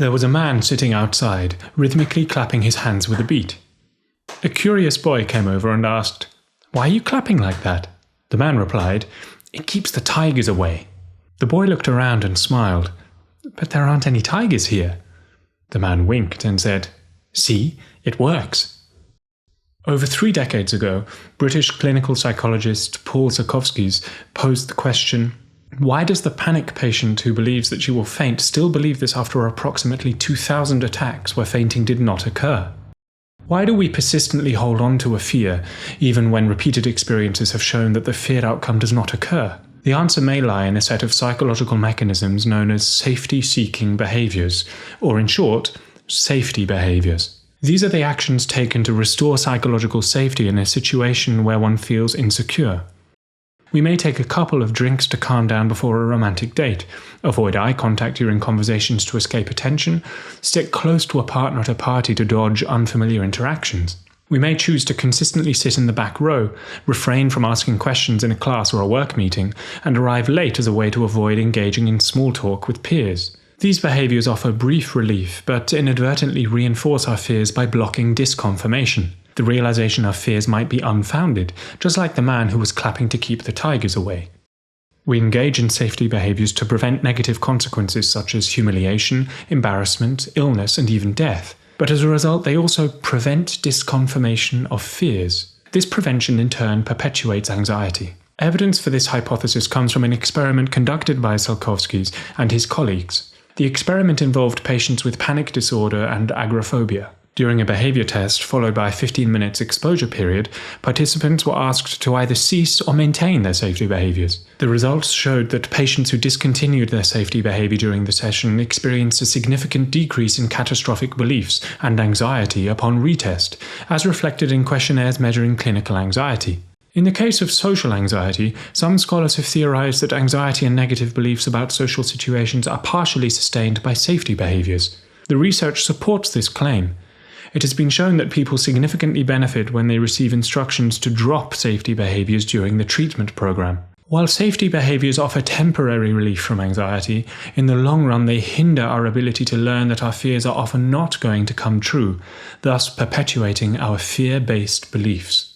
There was a man sitting outside, rhythmically clapping his hands with a beat. A curious boy came over and asked, "Why are you clapping like that?" The man replied, "It keeps the tigers away." The boy looked around and smiled. "But there aren't any tigers here." The man winked and said, "See, it works." Over 3 decades ago, British clinical psychologist Salkovskis posed the question, why does the panic patient who believes that she will faint still believe this after approximately 2,000 attacks where fainting did not occur? Why do we persistently hold on to a fear, even when repeated experiences have shown that the feared outcome does not occur? The answer may lie in a set of psychological mechanisms known as safety-seeking behaviours, or in short, safety behaviours. These are the actions taken to restore psychological safety in a situation where one feels insecure. We may take a couple of drinks to calm down before a romantic date, avoid eye contact during conversations to escape attention, stick close to a partner at a party to dodge unfamiliar interactions. We may choose to consistently sit in the back row, refrain from asking questions in a class or a work meeting, and arrive late as a way to avoid engaging in small talk with peers. These behaviours offer brief relief, but inadvertently reinforce our fears by blocking disconfirmation. The realization our fears might be unfounded, just like the man who was clapping to keep the tigers away. We engage in safety behaviours to prevent negative consequences such as humiliation, embarrassment, illness, and even death. But as a result, they also prevent disconfirmation of fears. This prevention in turn perpetuates anxiety. Evidence for this hypothesis comes from an experiment conducted by Salkovskis and his colleagues. The experiment involved patients with panic disorder and agoraphobia. During a behaviour test, followed by a 15-minute exposure period, participants were asked to either cease or maintain their safety behaviours. The results showed that patients who discontinued their safety behaviour during the session experienced a significant decrease in catastrophic beliefs and anxiety upon retest, as reflected in questionnaires measuring clinical anxiety. In the case of social anxiety, some scholars have theorized that anxiety and negative beliefs about social situations are partially sustained by safety behaviors. The research supports this claim. It has been shown that people significantly benefit when they receive instructions to drop safety behaviors during the treatment program. While safety behaviors offer temporary relief from anxiety, in the long run they hinder our ability to learn that our fears are often not going to come true, thus perpetuating our fear-based beliefs.